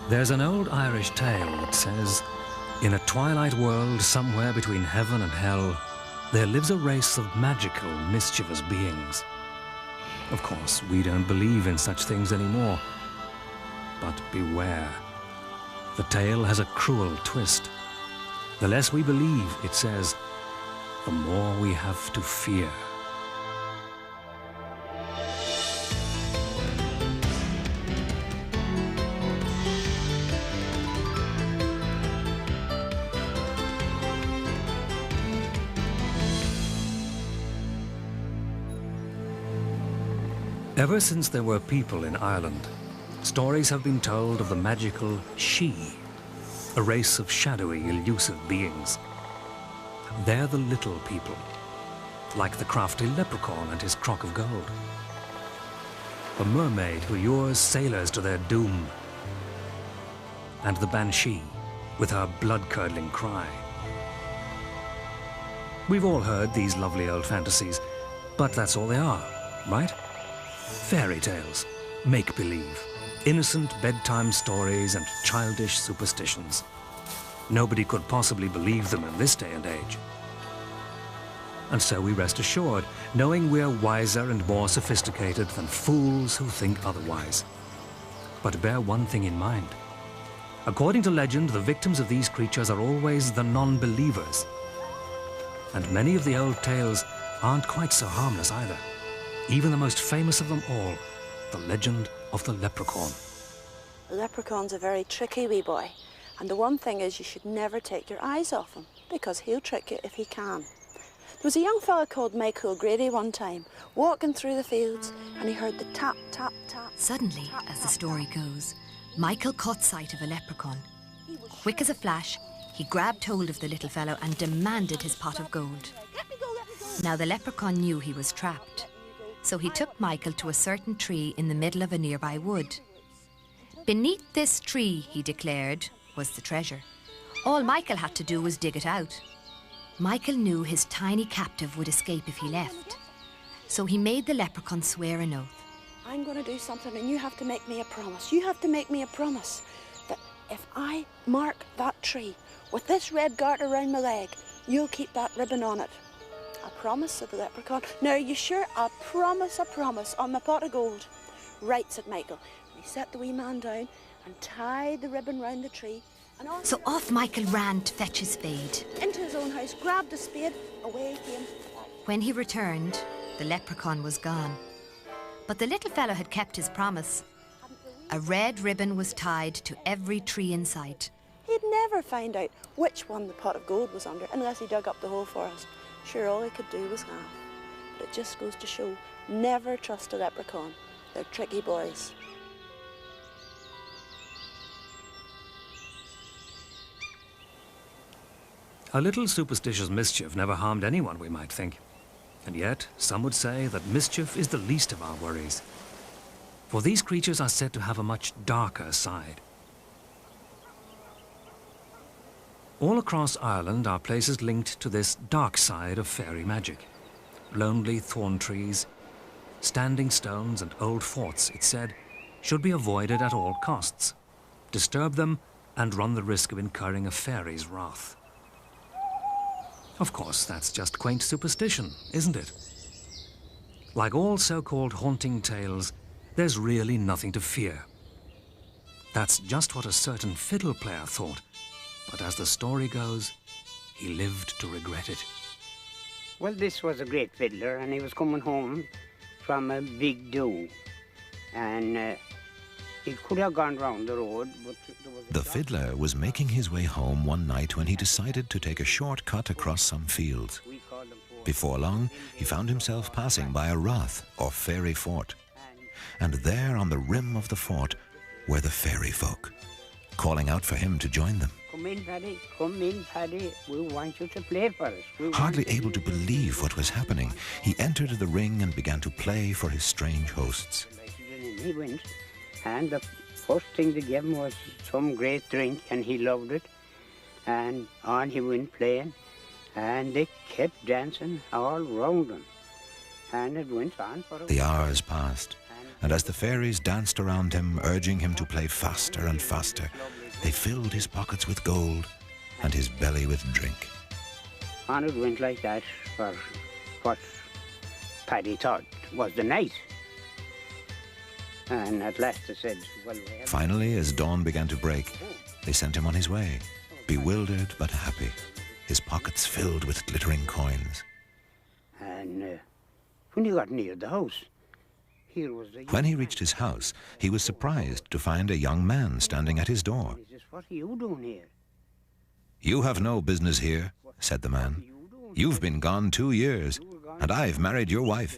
There's an old Irish tale that says, in a twilight world somewhere between heaven and hell, there lives a race of magical, mischievous beings. Of course, we don't believe in such things anymore. But beware. The tale has a cruel twist. The less we believe, it says, the more we have to fear. Ever since there were people in Ireland, stories have been told of the magical Sidhe, a race of shadowy, elusive beings. They're the little people, like the crafty leprechaun and his crock of gold, the mermaid who lures sailors to their doom, and the banshee with her blood-curdling cry. We've all heard these lovely old fantasies, but that's all they are, right? Fairy tales, make-believe, innocent bedtime stories and childish superstitions. Nobody could possibly believe them in this day and age. And so we rest assured, knowing we're wiser and more sophisticated than fools who think otherwise. But bear one thing in mind. According to legend, the victims of these creatures are always the non-believers. And many of the old tales aren't quite so harmless either. Even the most famous of them all, the legend of the leprechaun. The leprechaun's a very tricky wee boy, and the one thing is you should never take your eyes off him, because he'll trick you if he can. There was a young fella called Michael Grady one time, walking through the fields, and he heard the tap, tap, tap. Suddenly, tap, as the tap, story tap. goes, Michael caught sight of a leprechaun. Quick as a flash, he grabbed hold of the little fellow and demanded his pot of gold. Now the leprechaun knew he was trapped, so he took Michael to a certain tree in the middle of a nearby wood. Beneath this tree, he declared, was the treasure. All Michael had to do was dig it out. Michael knew his tiny captive would escape if he left, so he made the leprechaun swear an oath. I'm going to do something and you have to make me a promise. You have to make me a promise that if I mark that tree with this red garter around my leg, you'll keep that ribbon on it. A promise, said the leprechaun. Now, are you sure? A promise on my pot of gold. Right, said Michael. And he set the wee man down and tied the ribbon round the tree. And on So off Michael ran to fetch his spade. into his own house, grabbed a spade, away came. When he returned, the leprechaun was gone. But the little fellow had kept his promise. A red ribbon was tied to every tree in sight. He'd never find out which one the pot of gold was under unless he dug up the hole for us. Sure, all he could do was laugh. But it just goes to show, never trust a leprechaun. They're tricky boys. A little superstitious mischief never harmed anyone, we might think. And yet, some would say that mischief is the least of our worries. For these creatures are said to have a much darker side. All across Ireland are places linked to this dark side of fairy magic. Lonely thorn trees, standing stones and old forts, it's said, should be avoided at all costs. Disturb them and run the risk of incurring a fairy's wrath. Of course, that's just quaint superstition, isn't it? Like all so-called haunting tales, there's really nothing to fear. That's just what a certain fiddle player thought, but as the story goes, he lived to regret it. Well, this was a great fiddler, and he was coming home from a big do, and he could have gone round the road, but there was The fiddler was making his way home one night when he decided to take a short cut across some fields. Before long, he found himself passing by a rath or fairy fort. And there on the rim of the fort were the fairy folk, calling out for him to join them. Come in, Paddy, we want you to play for us. Hardly able to believe what was happening, he entered the ring and began to play for his strange hosts. He went, and the first thing they gave him was some great drink, and he loved it. And on he went playing, and they kept dancing all round him. And it went on for a The while. hours passed, and as the fairies danced around him, urging him to play faster and faster, they filled his pockets with gold and his belly with drink. And it went like that for what Paddy thought was the night. And at last they said, well... Finally, as dawn began to break, they sent him on his way, bewildered but happy, his pockets filled with glittering coins. And when he got near the house, here was the... When he reached his house, he was surprised to find a young man standing at his door. He says, what are you doing here? "You have no business here," said the man. "You've been gone 2 years, and I've married your wife."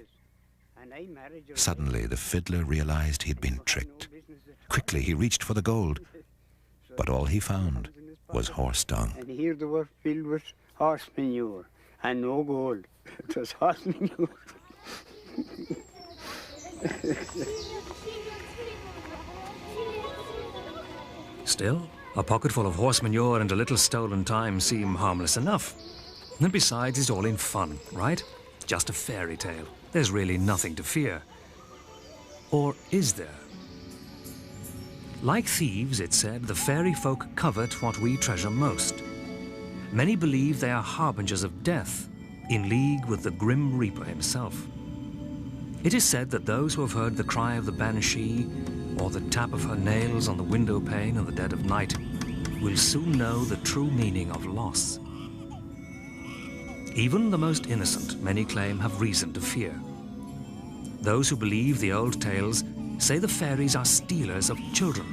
Suddenly, the fiddler realized he'd been tricked. Quickly, he reached for the gold, but all he found was horse dung. And here they were filled with horse manure, and no gold. It was horse manure. Still, a pocketful of horse manure and a little stolen time seem harmless enough. And besides, it's all in fun, right? Just a fairy tale. There's really nothing to fear. Or is there? Like thieves, it said, the fairy folk covet what we treasure most. Many believe they are harbingers of death, in league with the grim reaper himself. It is said that those who have heard the cry of the banshee or the tap of her nails on the window pane in the dead of night will soon know the true meaning of loss. Even the most innocent, many claim, have reason to fear. Those who believe the old tales say the fairies are stealers of children.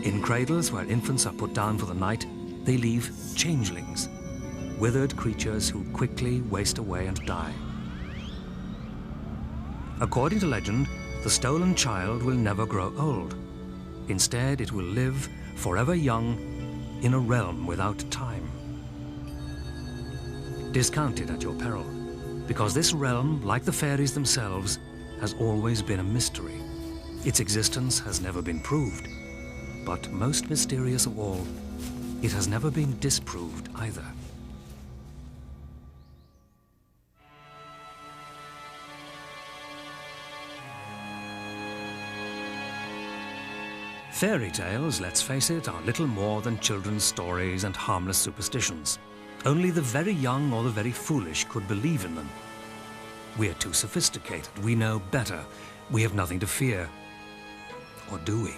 In cradles where infants are put down for the night, they leave changelings, withered creatures who quickly waste away and die. According to legend, the stolen child will never grow old. Instead, it will live forever young in a realm without time. Discount it at your peril, because this realm, like the fairies themselves, has always been a mystery. Its existence has never been proved, but most mysterious of all, it has never been disproved either. Fairy tales, let's face it, are little more than children's stories and harmless superstitions. Only the very young or the very foolish could believe in them. We are too sophisticated, we know better, we have nothing to fear. Or do we?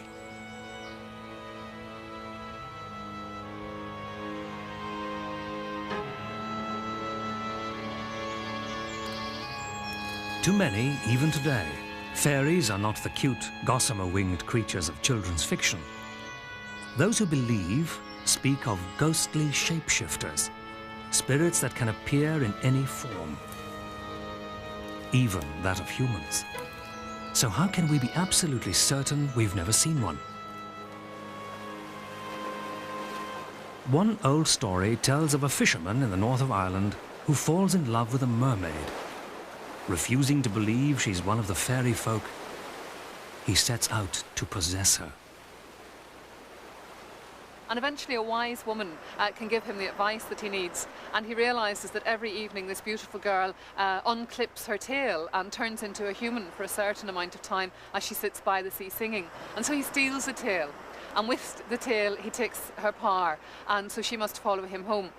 To many, even today, fairies are not the cute, gossamer-winged creatures of children's fiction. Those who believe speak of ghostly shapeshifters, spirits that can appear in any form, even that of humans. So how can we be absolutely certain we've never seen one? One old story tells of a fisherman in the north of Ireland who falls in love with a mermaid. Refusing to believe she's one of the fairy folk, he sets out to possess her. And eventually a wise woman can give him the advice that he needs, and he realises that every evening this beautiful girl unclips her tail and turns into a human for a certain amount of time as she sits by the sea singing. And so he steals the tail, and with the tail he takes her power, and so she must follow him home.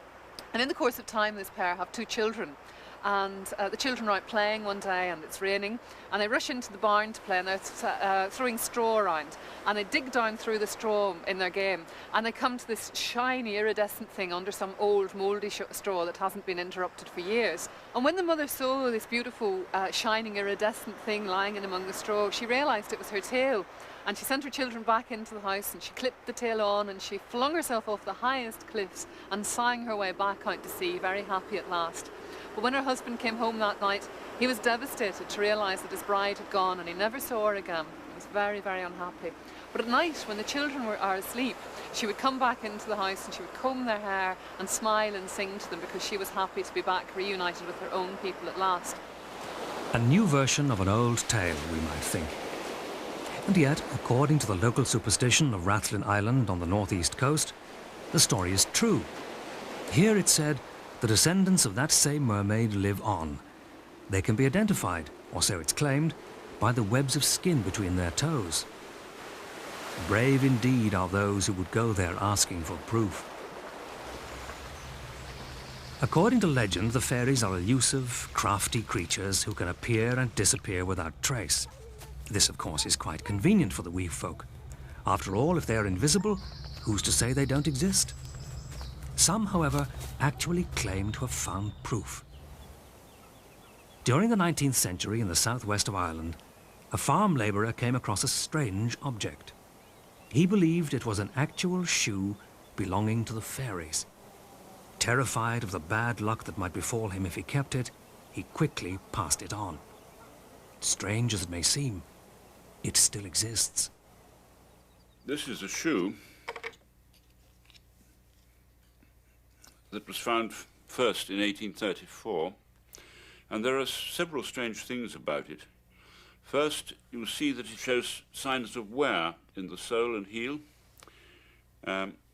And in the course of time this pair have 2 children. And the children are out playing one day and it's raining, and they rush into the barn to play, and they're throwing straw around, and they dig down through the straw in their game, and they come to this shiny iridescent thing under some old mouldy straw that hasn't been interrupted for years. And when the mother saw this beautiful shining iridescent thing lying in among the straw, she realised it was her tail. And she sent her children back into the house, and she clipped the tail on, and she flung herself off the highest cliffs and sang her way back out to sea, very happy at last. But when her husband came home that night, he was devastated to realise that his bride had gone, and he never saw her again. He was very, very unhappy. But at night, when the children are asleep, she would come back into the house and she would comb their hair and smile and sing to them, because she was happy to be back reunited with her own people at last. A new version of an old tale, we might think. And yet, according to the local superstition of Rathlin Island on the northeast coast, the story is true. Here it's said, the descendants of that same mermaid live on. They can be identified, or so it's claimed, by the webs of skin between their toes. Brave indeed are those who would go there asking for proof. According to legend, the fairies are elusive, crafty creatures who can appear and disappear without trace. This, of course, is quite convenient for the wee folk. After all, if they are invisible, who's to say they don't exist? Some, however, actually claim to have found proof. During the 19th century in the southwest of Ireland, a farm labourer came across a strange object. He believed it was an actual shoe belonging to the fairies. Terrified of the bad luck that might befall him if he kept it, he quickly passed it on. Strange as it may seem, it still exists. This is a shoe that was found first in 1834, and there are several strange things about it. First, you'll see that it shows signs of wear in the sole and heel.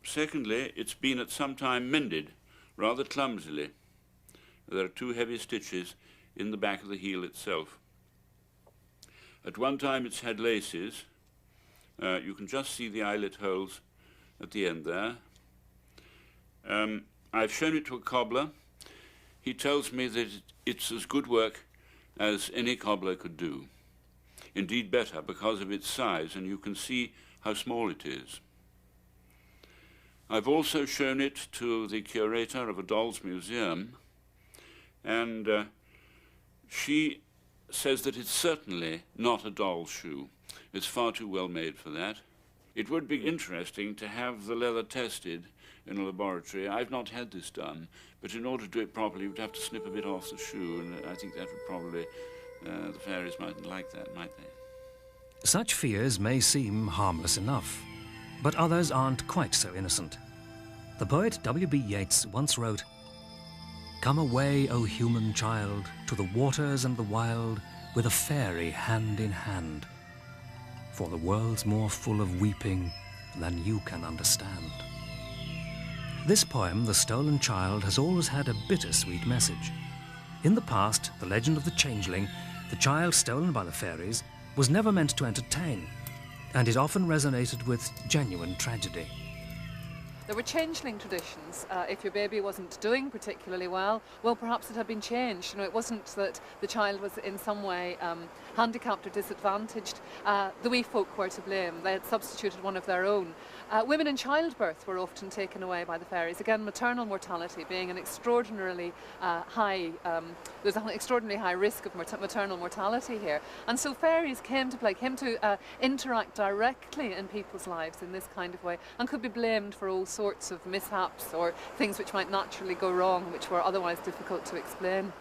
Secondly, it's been at some time mended, rather clumsily. There are 2 heavy stitches in the back of the heel itself. At one time it's had laces. You can just see the eyelet holes at the end there. I've shown it to a cobbler. He tells me that it's as good work as any cobbler could do. Indeed better because of its size, and you can see how small it is. I've also shown it to the curator of a doll's museum, and she says that it's certainly not a doll's shoe. It's far too well made for that. It would be interesting to have the leather tested in a laboratory. I've not had this done, but in order to do it properly, you'd have to snip a bit off the shoe, and I think that would probably, the fairies mightn't like that, might they? Such fears may seem harmless enough, but others aren't quite so innocent. The poet W.B. Yeats once wrote, "Come away, O human child, to the waters and the wild, with a fairy hand in hand. For the world's more full of weeping than you can understand." This poem, The Stolen Child, has always had a bittersweet message. In the past, the legend of the changeling, the child stolen by the fairies, was never meant to entertain, and it often resonated with genuine tragedy. There were changeling traditions. If your baby wasn't doing particularly well, perhaps it had been changed. You know, it wasn't that the child was in some way handicapped or disadvantaged. The wee folk were to blame. They had substituted one of their own. Women in childbirth were often taken away by the fairies. Again, maternal mortality being an extraordinarily high, there's an extraordinarily high risk of maternal mortality here. And so fairies came to interact directly in people's lives in this kind of way, and could be blamed for all sorts of mishaps or things which might naturally go wrong, which were otherwise difficult to explain.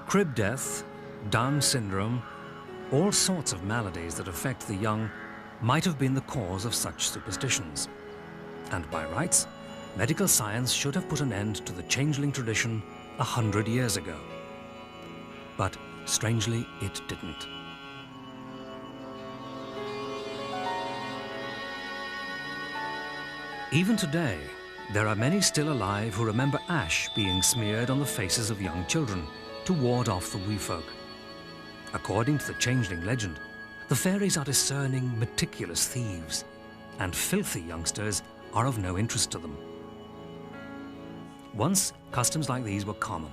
Crib death, Down syndrome, all sorts of maladies that affect the young might have been the cause of such superstitions. And by rights, medical science should have put an end to the changeling tradition 100 years ago. But strangely, it didn't. Even today, there are many still alive who remember ash being smeared on the faces of young children to ward off the wee folk. According to the changeling legend, the fairies are discerning, meticulous thieves, and filthy youngsters are of no interest to them. Once, customs like these were common.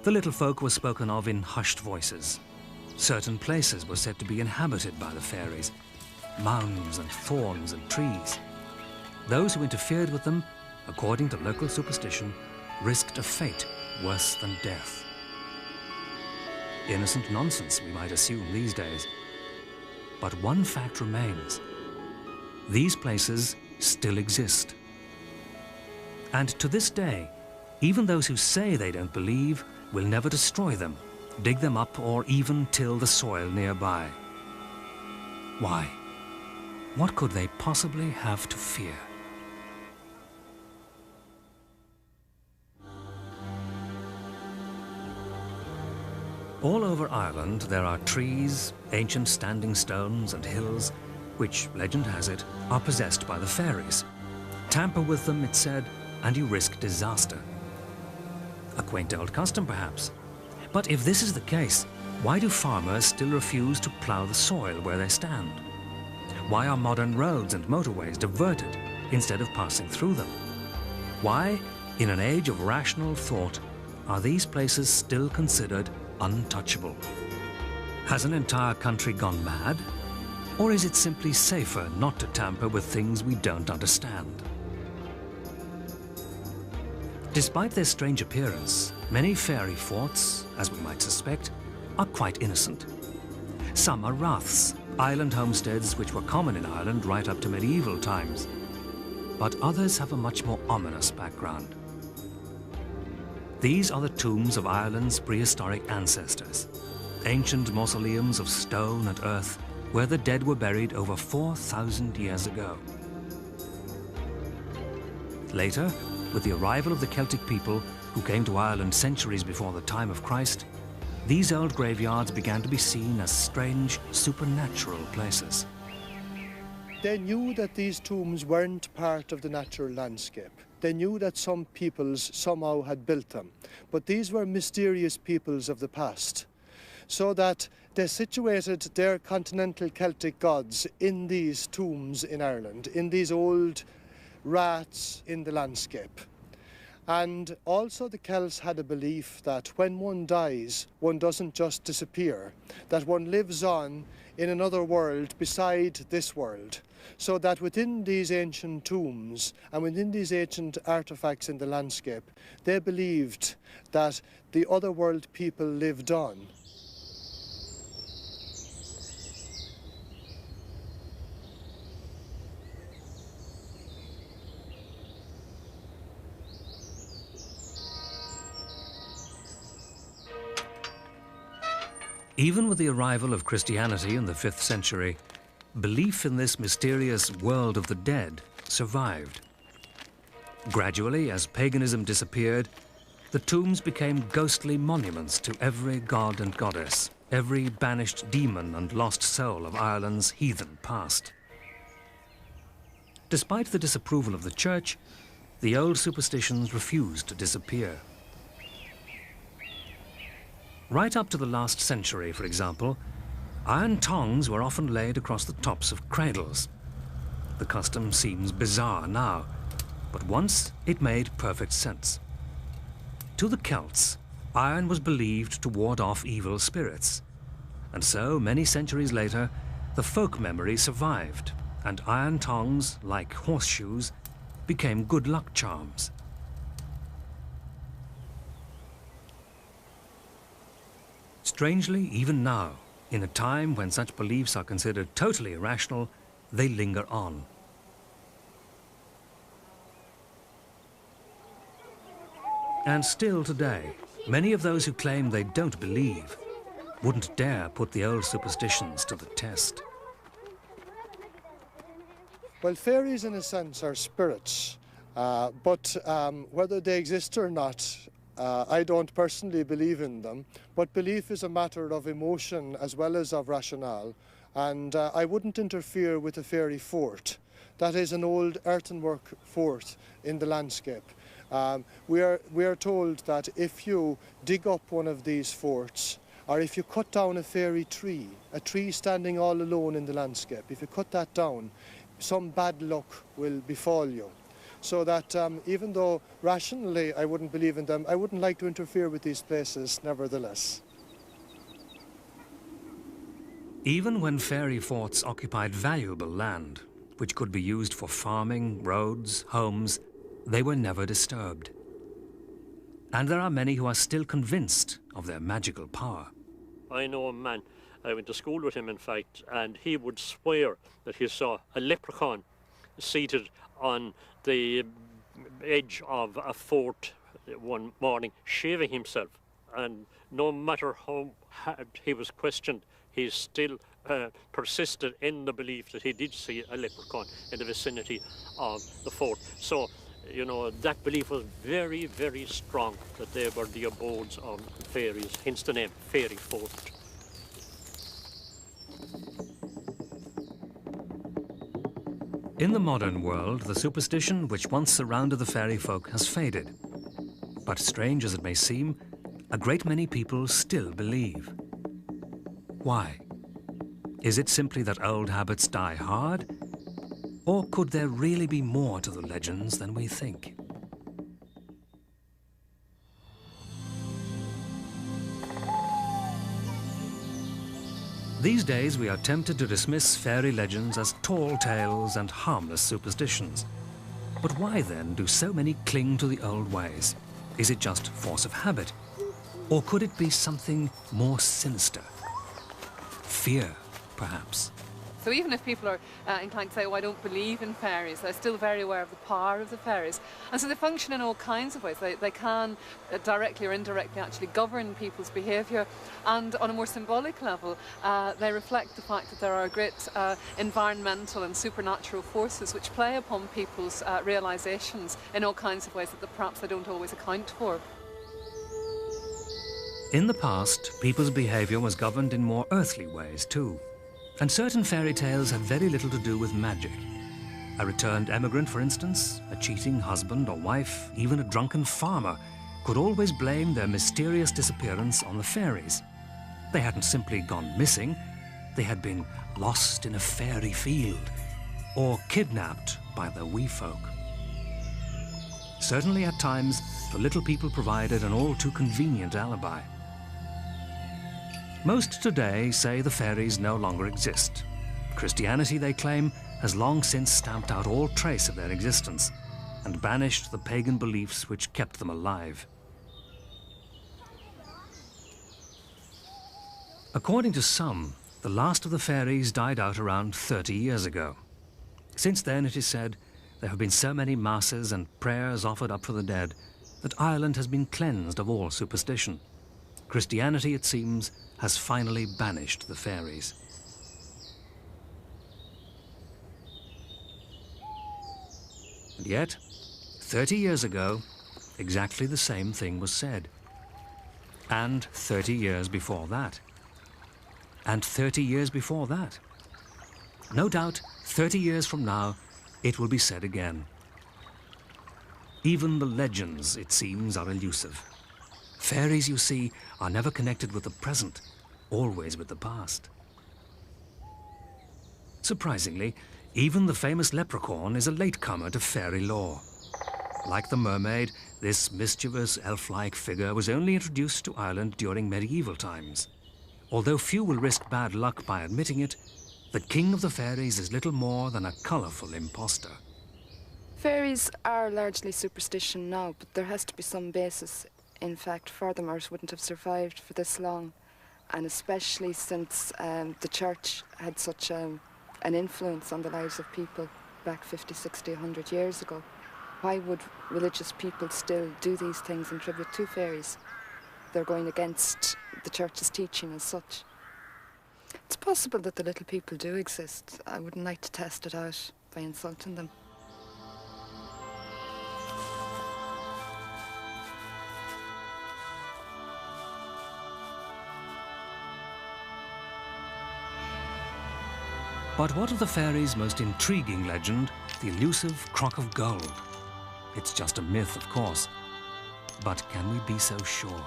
The little folk were spoken of in hushed voices. Certain places were said to be inhabited by the fairies, mounds and thorns and trees. Those who interfered with them, according to local superstition, risked a fate worse than death. Innocent nonsense, we might assume these days. But one fact remains. These places still exist. And to this day, even those who say they don't believe will never destroy them, dig them up, or even till the soil nearby. Why? What could they possibly have to fear? All over Ireland there are trees, ancient standing stones and hills, which, legend has it, are possessed by the fairies. Tamper with them, it's said, and you risk disaster. A quaint old custom, perhaps. But if this is the case, why do farmers still refuse to plough the soil where they stand? Why are modern roads and motorways diverted instead of passing through them? Why, in an age of rational thought, are these places still considered untouchable? Has an entire country gone mad? Or is it simply safer not to tamper with things we don't understand? Despite their strange appearance, many fairy forts, as we might suspect, are quite innocent. Some are raths, island homesteads which were common in Ireland right up to medieval times. But others have a much more ominous background. These are the tombs of Ireland's prehistoric ancestors, ancient mausoleums of stone and earth where the dead were buried over 4,000 years ago. Later, with the arrival of the Celtic people who came to Ireland centuries before the time of Christ, these old graveyards began to be seen as strange, supernatural places. They knew that these tombs weren't part of the natural landscape. They knew that some peoples somehow had built them, but these were mysterious peoples of the past, so that they situated their continental Celtic gods in these tombs in Ireland, in these old raths in the landscape. And also the Celts had a belief that when one dies, one doesn't just disappear, that one lives on in another world beside this world. So that within these ancient tombs and within these ancient artifacts in the landscape, they believed that the other world people lived on. Even with the arrival of Christianity in the 5th century, belief in this mysterious world of the dead survived. Gradually, as paganism disappeared, the tombs became ghostly monuments to every god and goddess, every banished demon and lost soul of Ireland's heathen past. Despite the disapproval of the church, the old superstitions refused to disappear. Right up to the last century, for example, iron tongs were often laid across the tops of cradles. The custom seems bizarre now, but once it made perfect sense. To the Celts, iron was believed to ward off evil spirits, and so many centuries later, the folk memory survived, and iron tongs, like horseshoes, became good luck charms. Strangely, even now, in a time when such beliefs are considered totally irrational, they linger on. And still today, many of those who claim they don't believe wouldn't dare put the old superstitions to the test. Well, fairies in a sense are spirits, but whether they exist or not, I don't personally believe in them, but belief is a matter of emotion as well as of rationale, and I wouldn't interfere with a fairy fort. That is an old earthenwork fort in the landscape. We are told that if you dig up one of these forts, or if you cut down a fairy tree, a tree standing all alone in the landscape, if you cut that down, some bad luck will befall you. So that even though rationally I wouldn't believe in them, I wouldn't like to interfere with these places nevertheless. Even when fairy forts occupied valuable land, which could be used for farming, roads, homes, they were never disturbed. And there are many who are still convinced of their magical power. I know a man, I went to school with him in fact, and he would swear that he saw a leprechaun seated on the edge of a fort one morning, shaving himself. And no matter how hard he was questioned, he still persisted in the belief that he did see a leprechaun in the vicinity of the fort. So, you know, that belief was very, very strong that they were the abodes of fairies, hence the name Fairy Fort. In the modern world, the superstition which once surrounded the fairy folk has faded. But strange as it may seem, a great many people still believe. Why? Is it simply that old habits die hard? Or could there really be more to the legends than we think? These days we are tempted to dismiss fairy legends as tall tales and harmless superstitions. But why then do so many cling to the old ways? Is it just force of habit? Or could it be something more sinister? Fear, perhaps. So even if people are inclined to say, oh, I don't believe in fairies, they're still very aware of the power of the fairies. And so they function in all kinds of ways. They can directly or indirectly actually govern people's behaviour. And on a more symbolic level, they reflect the fact that there are great environmental and supernatural forces which play upon people's realisations in all kinds of ways that perhaps they don't always account for. In the past, people's behaviour was governed in more earthly ways too. And certain fairy tales had very little to do with magic. A returned emigrant, for instance, a cheating husband or wife, even a drunken farmer, could always blame their mysterious disappearance on the fairies. They hadn't simply gone missing, they had been lost in a fairy field, or kidnapped by the wee folk. Certainly at times, the little people provided an all too convenient alibi. Most today say the fairies no longer exist. Christianity, they claim, has long since stamped out all trace of their existence and banished the pagan beliefs which kept them alive. According to some, the last of the fairies died out around 30 years ago. Since then, it is said, there have been so many masses and prayers offered up for the dead that Ireland has been cleansed of all superstition. Christianity, it seems, has finally banished the fairies. And yet, 30 years ago, exactly the same thing was said. And 30 years before that. And 30 years before that. No doubt, 30 years from now, it will be said again. Even the legends, it seems, are elusive. Fairies, you see, are never connected with the present, always with the past. Surprisingly, even the famous leprechaun is a latecomer to fairy lore. Like the mermaid, this mischievous elf-like figure was only introduced to Ireland during medieval times. Although few will risk bad luck by admitting it, the king of the fairies is little more than a colourful impostor. Fairies are largely superstition now, but there has to be some basis. In fact, for them, or it wouldn't have survived for this long, and especially since the church had such an influence on the lives of people back 50, 60, 100 years ago. Why would religious people still do these things in tribute to fairies? They're going against the church's teaching as such. It's possible that the little people do exist. I wouldn't like to test it out by insulting them. But what of the fairies' most intriguing legend, the elusive crock of gold? It's just a myth, of course. But can we be so sure?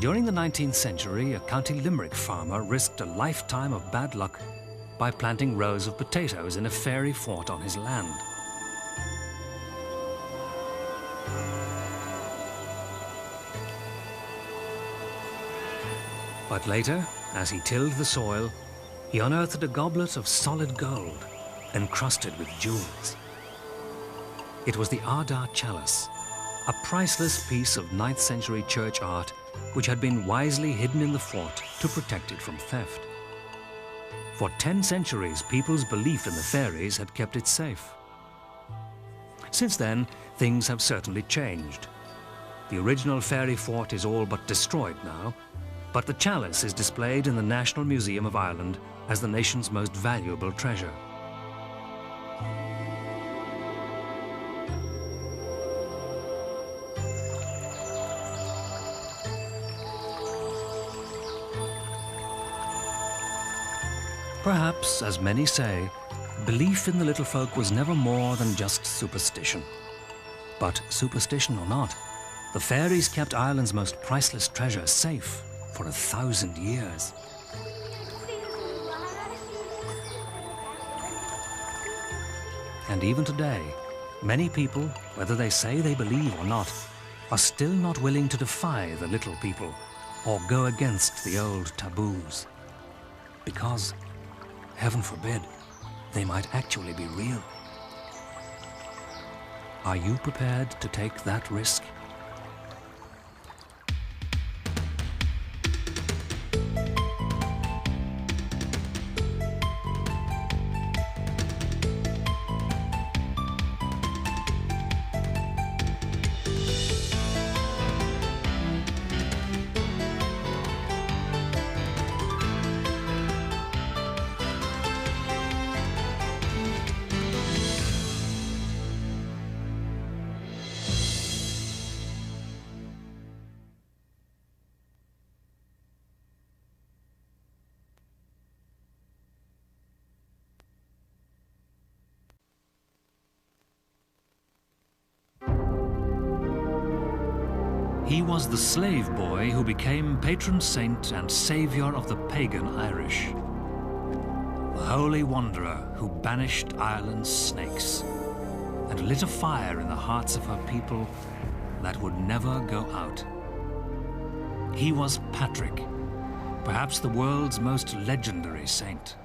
During the 19th century, a County Limerick farmer risked a lifetime of bad luck by planting rows of potatoes in a fairy fort on his land. But later, as he tilled the soil, he unearthed a goblet of solid gold, encrusted with jewels. It was the Ardagh chalice, a priceless piece of 9th century church art which had been wisely hidden in the fort to protect it from theft. For 10 centuries, people's belief in the fairies had kept it safe. Since then, things have certainly changed. The original fairy fort is all but destroyed now, but the chalice is displayed in the National Museum of Ireland as the nation's most valuable treasure. Perhaps, as many say, belief in the little folk was never more than just superstition. But superstition or not, the fairies kept Ireland's most priceless treasure safe for 1,000 years. And even today, many people, whether they say they believe or not, are still not willing to defy the little people or go against the old taboos. Because, heaven forbid, they might actually be real. Are you prepared to take that risk? He was the slave boy who became patron saint and saviour of the pagan Irish. The holy wanderer who banished Ireland's snakes and lit a fire in the hearts of her people that would never go out. He was Patrick, perhaps the world's most legendary saint.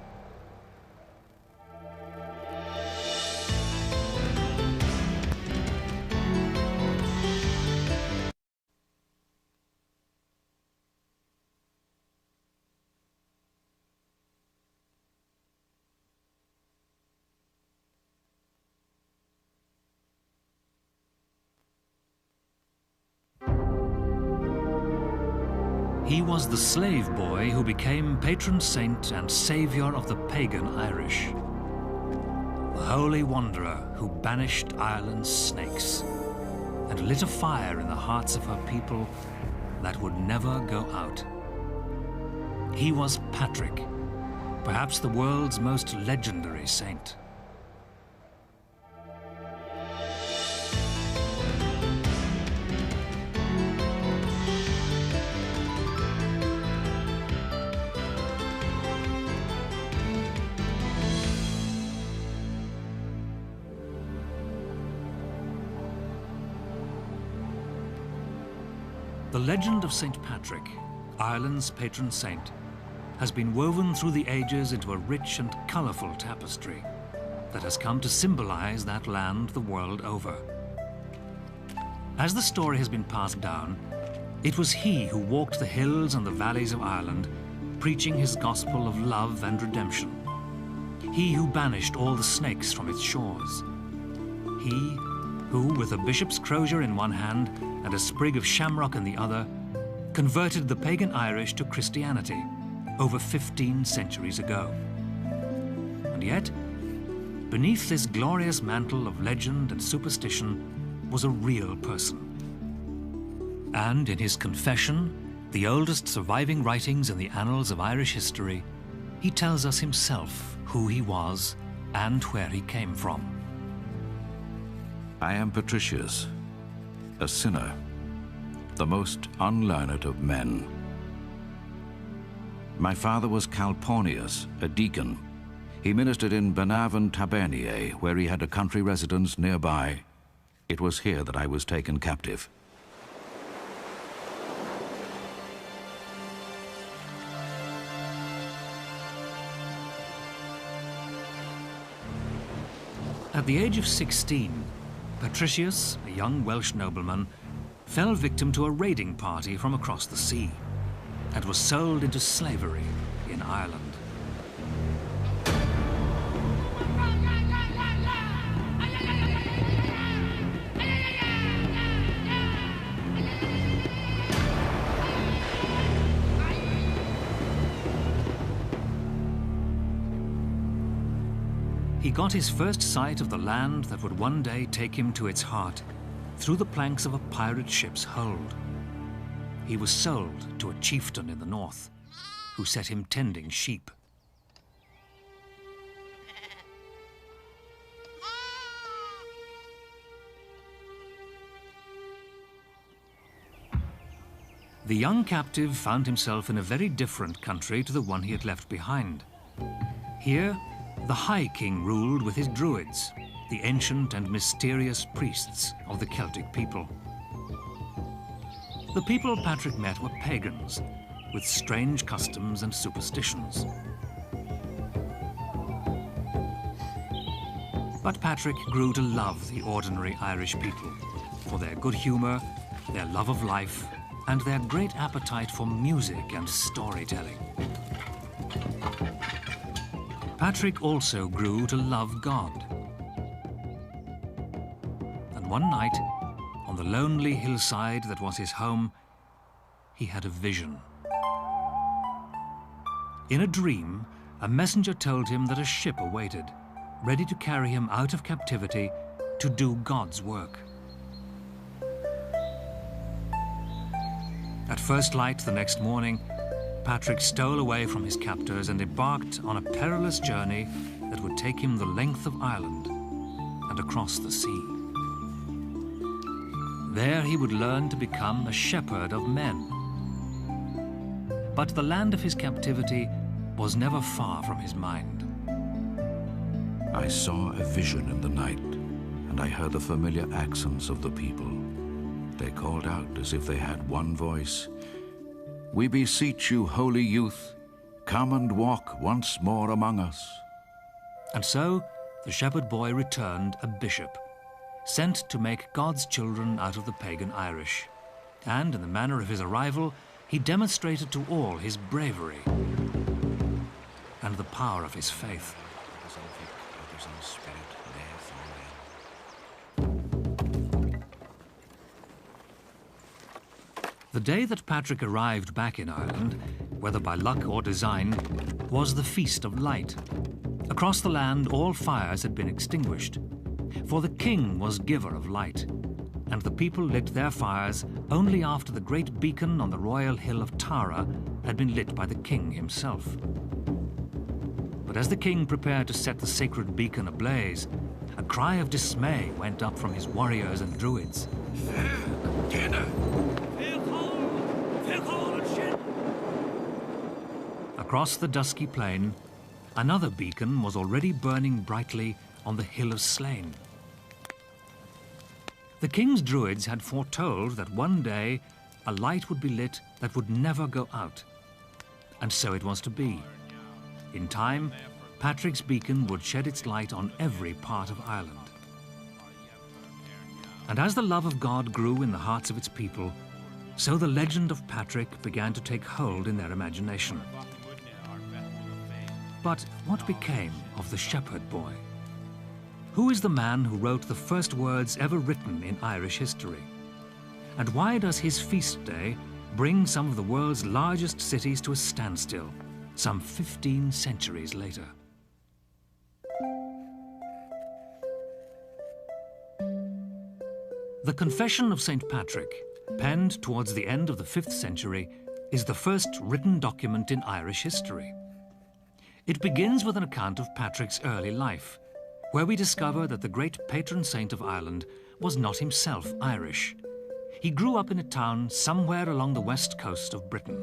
He was the slave boy who became patron saint and saviour of the pagan Irish. The holy wanderer who banished Ireland's snakes and lit a fire in the hearts of her people that would never go out. He was Patrick, perhaps the world's most legendary saint. The legend of St. Patrick, Ireland's patron saint, has been woven through the ages into a rich and colourful tapestry that has come to symbolise that land the world over. As the story has been passed down, it was he who walked the hills and the valleys of Ireland, preaching his gospel of love and redemption. He who banished all the snakes from its shores. He who, with a bishop's crozier in one hand and a sprig of shamrock in the other, converted the pagan Irish to Christianity over 15 centuries ago. And yet, beneath this glorious mantle of legend and superstition was a real person. And in his confession, the oldest surviving writings in the annals of Irish history, he tells us himself who he was and where he came from. I am Patricius, a sinner, the most unlearned of men. My father was Calpurnius, a deacon. He ministered in Benavent Taberniae, where he had a country residence nearby. It was here that I was taken captive. At the age of 16, Patricius, a young Welsh nobleman, fell victim to a raiding party from across the sea and was sold into slavery in Ireland. He got his first sight of the land that would one day take him to its heart through the planks of a pirate ship's hold. He was sold to a chieftain in the north who set him tending sheep. The young captive found himself in a very different country to the one he had left behind. Here, the High King ruled with his druids, the ancient and mysterious priests of the Celtic people. The people Patrick met were pagans, with strange customs and superstitions. But Patrick grew to love the ordinary Irish people for their good humour, their love of life, and their great appetite for music and storytelling. Patrick also grew to love God. And one night, on the lonely hillside that was his home, he had a vision. In a dream, a messenger told him that a ship awaited, ready to carry him out of captivity to do God's work. At first light the next morning, Patrick stole away from his captors and embarked on a perilous journey that would take him the length of Ireland and across the sea. There he would learn to become a shepherd of men. But the land of his captivity was never far from his mind. I saw a vision in the night, and I heard the familiar accents of the people. They called out as if they had one voice. "We beseech you, holy youth, come and walk once more among us." And so the shepherd boy returned a bishop, sent to make God's children out of the pagan Irish. And in the manner of his arrival, he demonstrated to all his bravery and the power of his faith. The day that Patrick arrived back in Ireland, whether by luck or design, was the Feast of Light. Across the land, all fires had been extinguished, for the king was giver of light, and the people lit their fires only after the great beacon on the royal hill of Tara had been lit by the king himself. But as the king prepared to set the sacred beacon ablaze, a cry of dismay went up from his warriors and druids. Across the dusky plain, another beacon was already burning brightly on the Hill of Slain. The king's druids had foretold that one day a light would be lit that would never go out. And so it was to be. In time, Patrick's beacon would shed its light on every part of Ireland. And as the love of God grew in the hearts of its people, so the legend of Patrick began to take hold in their imagination. But what became of the shepherd boy? Who is the man who wrote the first words ever written in Irish history? And why does his feast day bring some of the world's largest cities to a standstill, some 15 centuries later? The Confession of St. Patrick, penned towards the end of the 5th century, is the first written document in Irish history. It begins with an account of Patrick's early life, where we discover that the great patron saint of Ireland was not himself Irish. He grew up in a town somewhere along the west coast of Britain.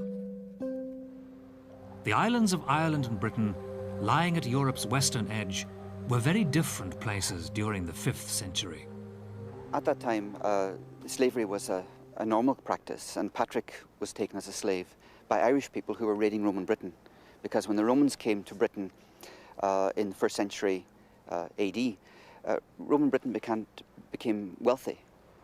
The islands of Ireland and Britain, lying at Europe's western edge, were very different places during the 5th century. At that time, slavery was a normal practice, and Patrick was taken as a slave by Irish people who were raiding Roman Britain. Because when the Romans came to Britain in the 1st century AD, Roman Britain became wealthy,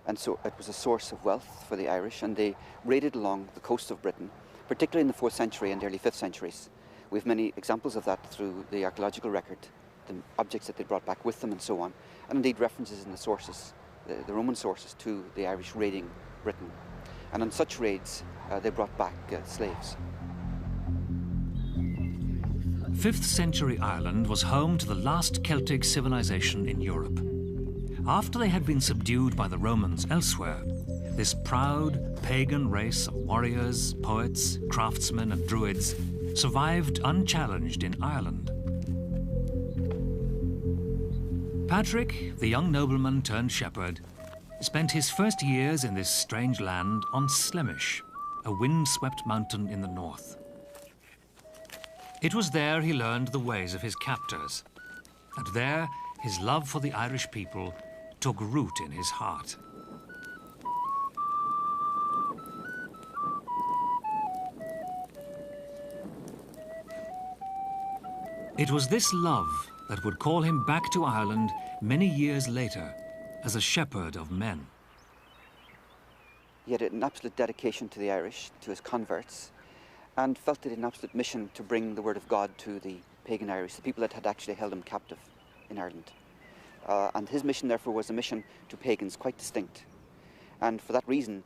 and so it was a source of wealth for the Irish, and they raided along the coast of Britain, particularly in the 4th century and early 5th centuries. We have many examples of that through the archaeological record, the objects that they brought back with them and so on, and indeed references in the sources, the Roman sources, to the Irish raiding Britain. And on such raids, they brought back slaves. 5th century Ireland was home to the last Celtic civilization in Europe. After they had been subdued by the Romans elsewhere, this proud pagan race of warriors, poets, craftsmen and druids survived unchallenged in Ireland. Patrick, the young nobleman turned shepherd, spent his first years in this strange land on Slemish, a wind-swept mountain in the north. It was there he learned the ways of his captors, and there his love for the Irish people took root in his heart. It was this love that would call him back to Ireland many years later as a shepherd of men. He had an absolute dedication to the Irish, to his converts, and felt it an absolute mission to bring the word of God to the pagan Irish, the people that had actually held him captive in Ireland. And his mission, therefore, was a mission to pagans quite distinct. And for that reason,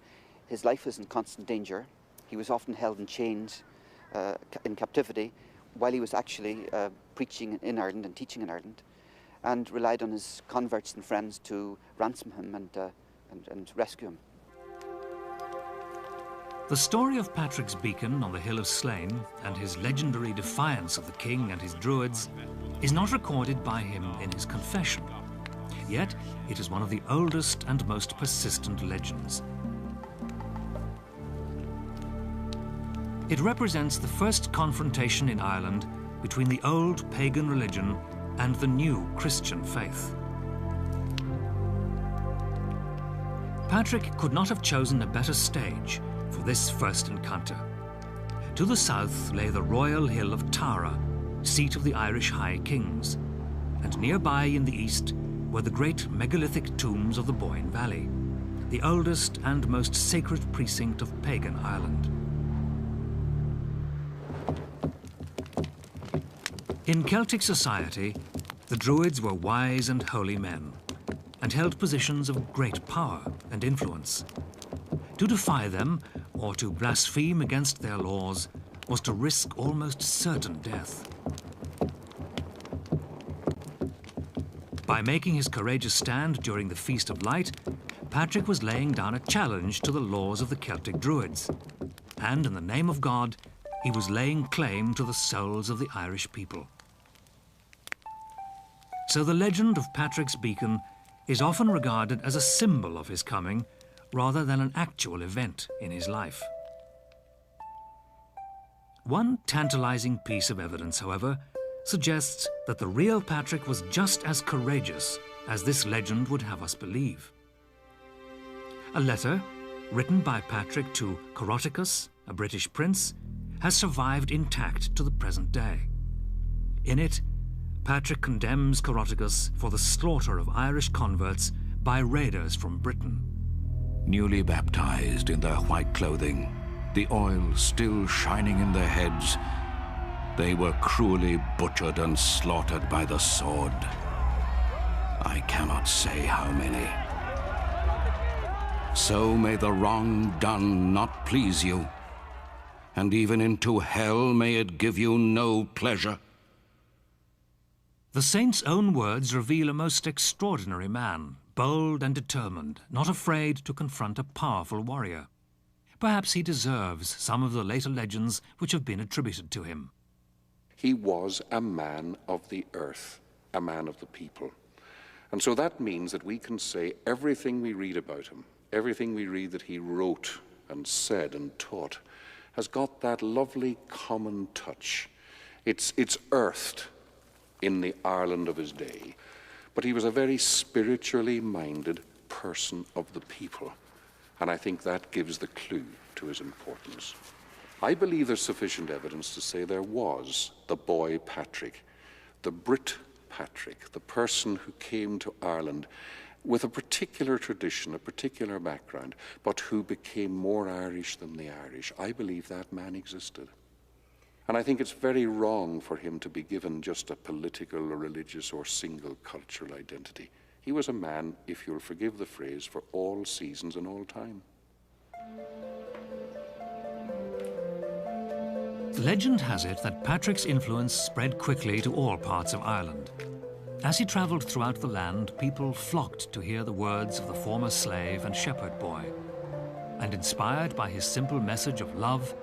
his life was in constant danger. He was often held in chains, in captivity, while he was actually preaching in Ireland and teaching in Ireland, and relied on his converts and friends to ransom him and rescue him. The story of Patrick's beacon on the hill of Slane and his legendary defiance of the king and his druids is not recorded by him in his confession. Yet it is one of the oldest and most persistent legends. It represents the first confrontation in Ireland between the old pagan religion and the new Christian faith. Patrick could not have chosen a better stage for this first encounter. To the south lay the royal hill of Tara, seat of the Irish High Kings, and nearby in the east were the great megalithic tombs of the Boyne Valley, the oldest and most sacred precinct of pagan Ireland. In Celtic society, the Druids were wise and holy men, and held positions of great power and influence. To defy them, or to blaspheme against their laws, was to risk almost certain death. By making his courageous stand during the Feast of Light, Patrick was laying down a challenge to the laws of the Celtic Druids, and in the name of God, he was laying claim to the souls of the Irish people. So the legend of Patrick's beacon is often regarded as a symbol of his coming rather than an actual event in his life. One tantalizing piece of evidence, however, suggests that the real Patrick was just as courageous as this legend would have us believe. A letter written by Patrick to Coroticus, a British prince, has survived intact to the present day. In it, Patrick condemns Coroticus for the slaughter of Irish converts by raiders from Britain. Newly baptized in their white clothing, the oil still shining in their heads, they were cruelly butchered and slaughtered by the sword. I cannot say how many. So may the wrong done not please you, and even into hell may it give you no pleasure. The saint's own words reveal a most extraordinary man, bold and determined, not afraid to confront a powerful warrior. Perhaps he deserves some of the later legends which have been attributed to him. He was a man of the earth, a man of the people. And so that means that we can say everything we read about him, everything we read that he wrote and said and taught, has got that lovely common touch. It's earthed in the Ireland of his day. But he was a very spiritually minded person of the people. And I think that gives the clue to his importance. I believe there's sufficient evidence to say there was the boy Patrick, the Brit Patrick, the person who came to Ireland with a particular tradition, a particular background, but who became more Irish than the Irish. I believe that man existed. And I think it's very wrong for him to be given just a political or religious or single cultural identity. He was a man, if you'll forgive the phrase, for all seasons and all time. Legend has it that Patrick's influence spread quickly to all parts of Ireland. As he travelled throughout the land, people flocked to hear the words of the former slave and shepherd boy. And inspired by his simple message of love,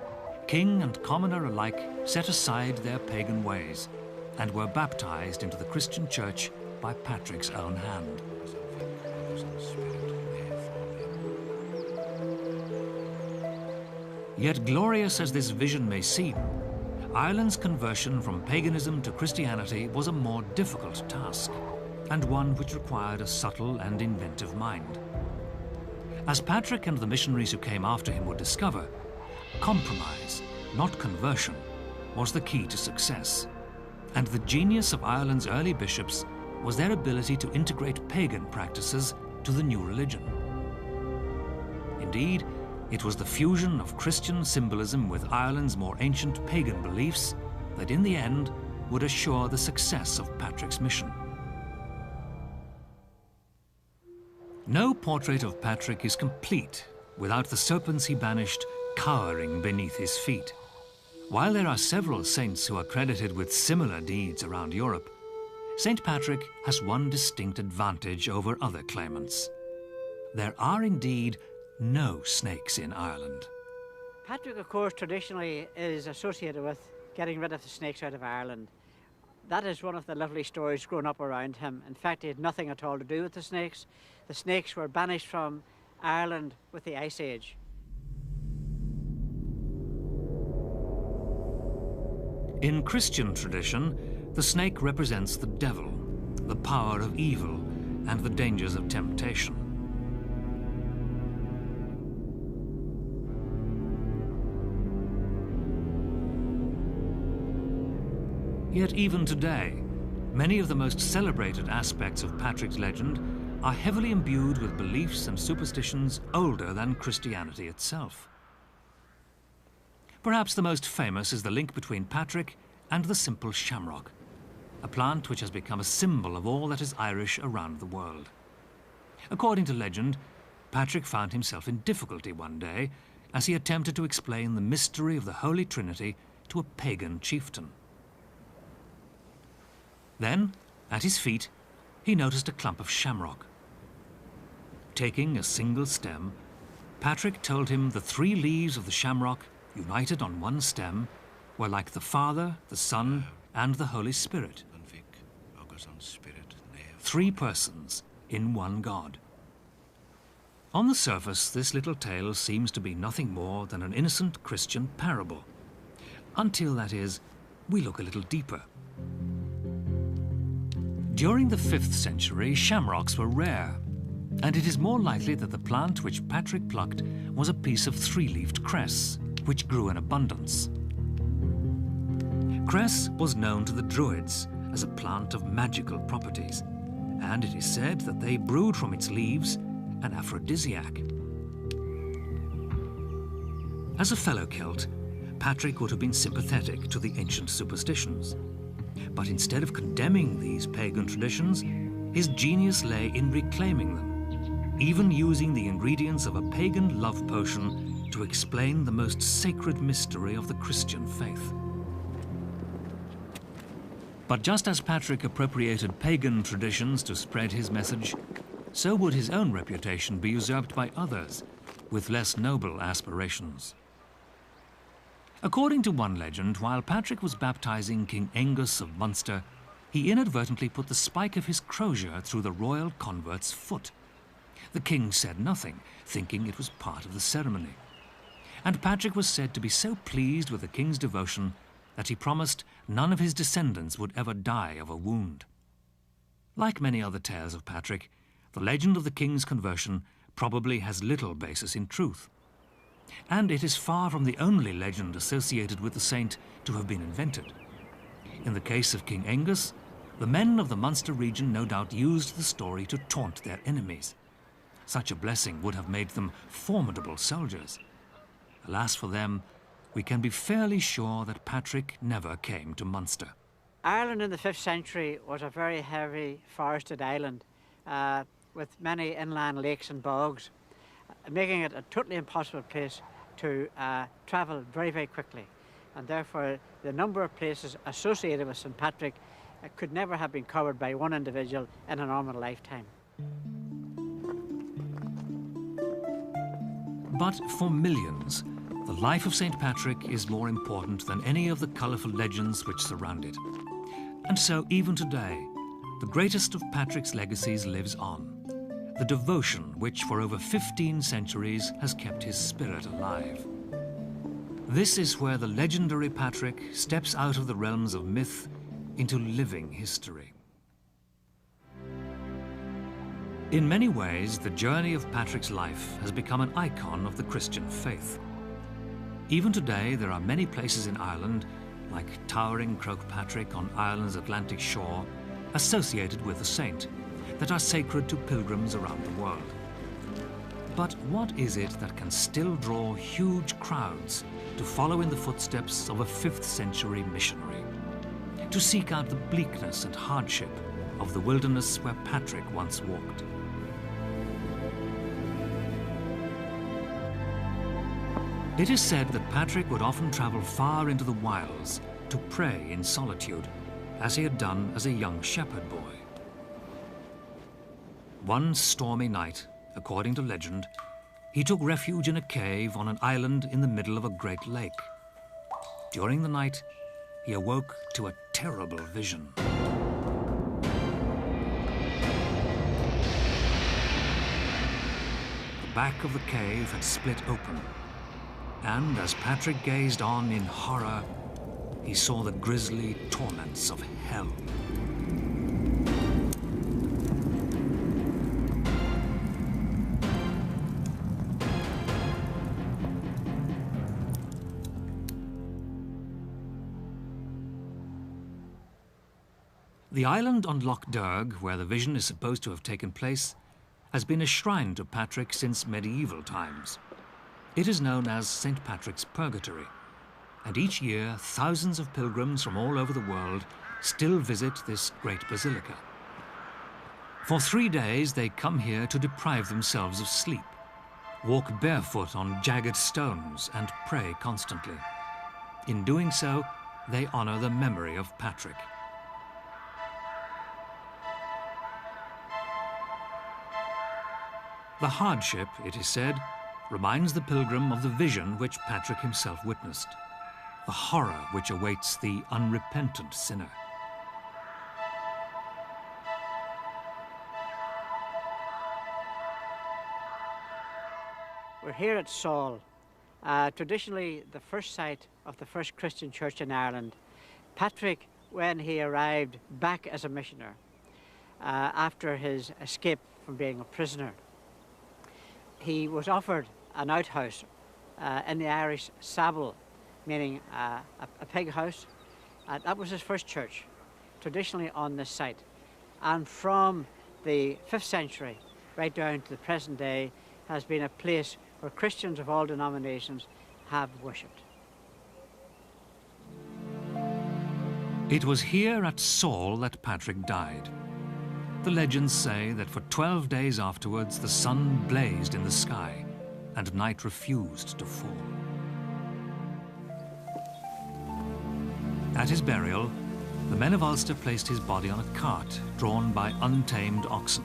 king and commoner alike set aside their pagan ways and were baptized into the Christian church by Patrick's own hand. Yet glorious as this vision may seem, Ireland's conversion from paganism to Christianity was a more difficult task, and one which required a subtle and inventive mind. As Patrick and the missionaries who came after him would discover, compromise, not conversion, was the key to success. And the genius of Ireland's early bishops was their ability to integrate pagan practices to the new religion. Indeed, it was the fusion of Christian symbolism with Ireland's more ancient pagan beliefs that in the end would assure the success of Patrick's mission. No portrait of Patrick is complete without the serpents he banished cowering beneath his feet. While there are several saints who are credited with similar deeds around Europe, St. Patrick has one distinct advantage over other claimants. There are indeed no snakes in Ireland. Patrick, of course, traditionally is associated with getting rid of the snakes out of Ireland. That is one of the lovely stories growing up around him. In fact, he had nothing at all to do with the snakes. The snakes were banished from Ireland with the Ice Age. In Christian tradition, the snake represents the devil, the power of evil, and the dangers of temptation. Yet even today, many of the most celebrated aspects of Patrick's legend are heavily imbued with beliefs and superstitions older than Christianity itself. Perhaps the most famous is the link between Patrick and the simple shamrock, a plant which has become a symbol of all that is Irish around the world. According to legend, Patrick found himself in difficulty one day as he attempted to explain the mystery of the Holy Trinity to a pagan chieftain. Then, at his feet, he noticed a clump of shamrock. Taking a single stem, Patrick told him the 3 leaves of the shamrock, united on one stem, were like the Father, the Son, and the Holy Spirit. 3 persons in one God. On the surface, this little tale seems to be nothing more than an innocent Christian parable. Until, that is, we look a little deeper. During the 5th century, shamrocks were rare, and it is more likely that the plant which Patrick plucked was a piece of 3-leaved cress, which grew in abundance. Cress was known to the Druids as a plant of magical properties, and it is said that they brewed from its leaves an aphrodisiac. As a fellow Celt, Patrick would have been sympathetic to the ancient superstitions. But instead of condemning these pagan traditions, his genius lay in reclaiming them, even using the ingredients of a pagan love potion to explain the most sacred mystery of the Christian faith. But just as Patrick appropriated pagan traditions to spread his message, so would his own reputation be usurped by others with less noble aspirations. According to one legend, while Patrick was baptizing King Angus of Munster, he inadvertently put the spike of his crozier through the royal convert's foot. The king said nothing, thinking it was part of the ceremony. And Patrick was said to be so pleased with the king's devotion that he promised none of his descendants would ever die of a wound. Like many other tales of Patrick, the legend of the king's conversion probably has little basis in truth. And it is far from the only legend associated with the saint to have been invented. In the case of King Angus, the men of the Munster region no doubt used the story to taunt their enemies. Such a blessing would have made them formidable soldiers. Alas for them, we can be fairly sure that Patrick never came to Munster. Ireland in the 5th century was a very heavy forested island with many inland lakes and bogs, making it a totally impossible place to travel very, very quickly. And therefore, the number of places associated with St. Patrick could never have been covered by one individual in a normal lifetime. But for millions, the life of St. Patrick is more important than any of the colourful legends which surround it. And so, even today, the greatest of Patrick's legacies lives on. The devotion which for over 15 centuries has kept his spirit alive. This is where the legendary Patrick steps out of the realms of myth into living history. In many ways, the journey of Patrick's life has become an icon of the Christian faith. Even today, there are many places in Ireland, like towering Croagh Patrick on Ireland's Atlantic shore, associated with the saint, that are sacred to pilgrims around the world. But what is it that can still draw huge crowds to follow in the footsteps of a 5th century missionary, to seek out the bleakness and hardship of the wilderness where Patrick once walked? It is said that Patrick would often travel far into the wilds to pray in solitude, as he had done as a young shepherd boy. One stormy night, according to legend, he took refuge in a cave on an island in the middle of a great lake. During the night, he awoke to a terrible vision. The back of the cave had split open, and as Patrick gazed on in horror, he saw the grisly torments of hell. The island on Loch Derg, where the vision is supposed to have taken place, has been a shrine to Patrick since medieval times. It is known as St. Patrick's Purgatory, and each year thousands of pilgrims from all over the world still visit this great basilica. For 3 days they come here to deprive themselves of sleep, walk barefoot on jagged stones and pray constantly. In doing so, they honor the memory of Patrick. The hardship, it is said, reminds the pilgrim of the vision which Patrick himself witnessed, the horror which awaits the unrepentant sinner. We're here at Saul, traditionally the first site of the first Christian church in Ireland. Patrick, when he arrived back as a missioner, after his escape from being a prisoner, he was offered an outhouse in the Irish sabble, meaning a pig house. That was his first church, traditionally on this site. And from the 5th century right down to the present day has been a place where Christians of all denominations have worshipped. It was here at Saul that Patrick died. The legends say that for 12 days afterwards the sun blazed in the sky and night refused to fall. At his burial, the men of Ulster placed his body on a cart drawn by untamed oxen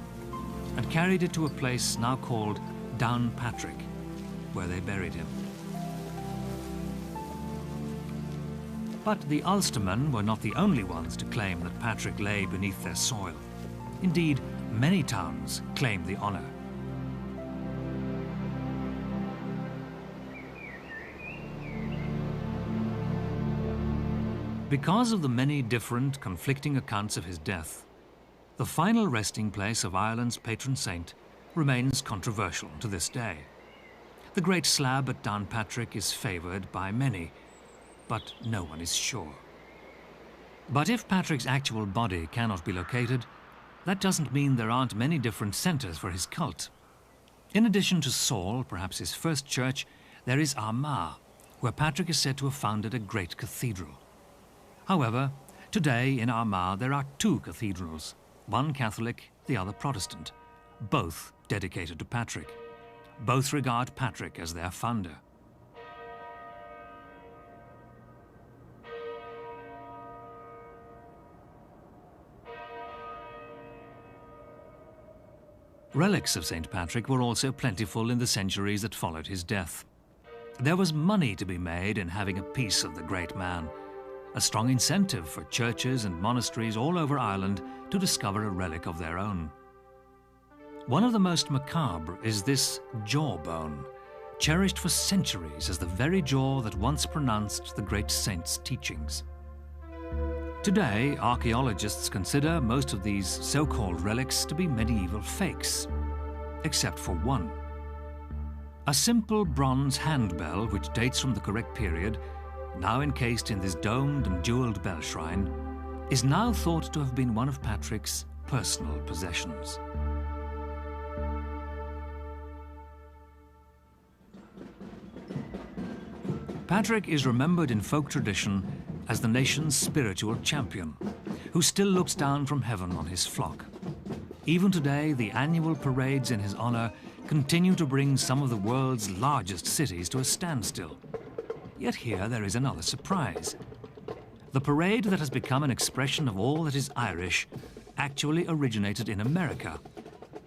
and carried it to a place now called Down Patrick, where they buried him. But the Ulstermen were not the only ones to claim that Patrick lay beneath their soil. Indeed, many towns claim the honor. Because of the many different conflicting accounts of his death, the final resting place of Ireland's patron saint remains controversial to this day. The great slab at Downpatrick is favoured by many, but no one is sure. But if Patrick's actual body cannot be located, that doesn't mean there aren't many different centres for his cult. In addition to Saul, perhaps his first church, there is Armagh, where Patrick is said to have founded a great cathedral. However, today in Armagh there are 2 cathedrals, one Catholic, the other Protestant, both dedicated to Patrick. Both regard Patrick as their founder. Relics of St. Patrick were also plentiful in the centuries that followed his death. There was money to be made in having a piece of the great man, a strong incentive for churches and monasteries all over Ireland to discover a relic of their own. One of the most macabre is this jawbone, cherished for centuries as the very jaw that once pronounced the great saint's teachings. Today, archaeologists consider most of these so-called relics to be medieval fakes, except for one. A simple bronze handbell, which dates from the correct period, now encased in this domed and jewelled bell shrine, is now thought to have been one of Patrick's personal possessions. Patrick is remembered in folk tradition as the nation's spiritual champion, who still looks down from heaven on his flock. Even today, the annual parades in his honor continue to bring some of the world's largest cities to a standstill. Yet here there is another surprise. The parade that has become an expression of all that is Irish actually originated in America,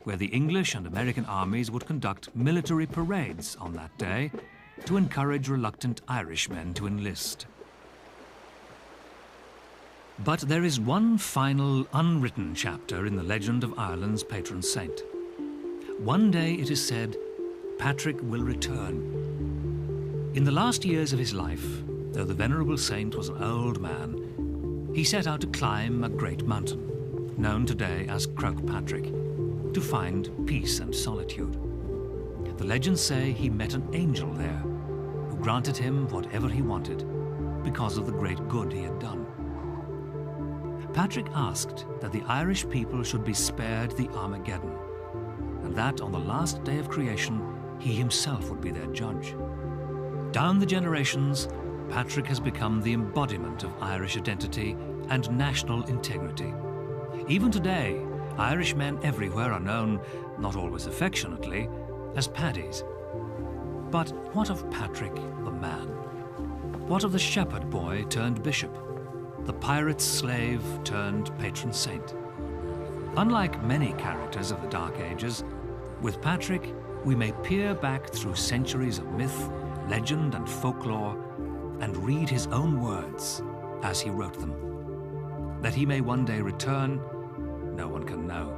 where the English and American armies would conduct military parades on that day to encourage reluctant Irishmen to enlist. But there is one final unwritten chapter in the legend of Ireland's patron saint. One day, it is said, Patrick will return. In the last years of his life, though the venerable saint was an old man, he set out to climb a great mountain, known today as Croagh Patrick, to find peace and solitude. The legends say he met an angel there, who granted him whatever he wanted because of the great good he had done. Patrick asked that the Irish people should be spared the Armageddon, and that on the last day of creation, he himself would be their judge. Down the generations, Patrick has become the embodiment of Irish identity and national integrity. Even today, Irishmen everywhere are known, not always affectionately, as Paddies. But what of Patrick the man? What of the shepherd boy turned bishop? The pirate's slave turned patron saint? Unlike many characters of the Dark Ages, with Patrick, we may peer back through centuries of myth, legend, and folklore and read his own words as he wrote them. That he may one day return, no one can know.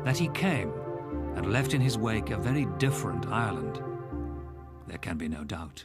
That he came and left in his wake a very different Ireland, there can be no doubt.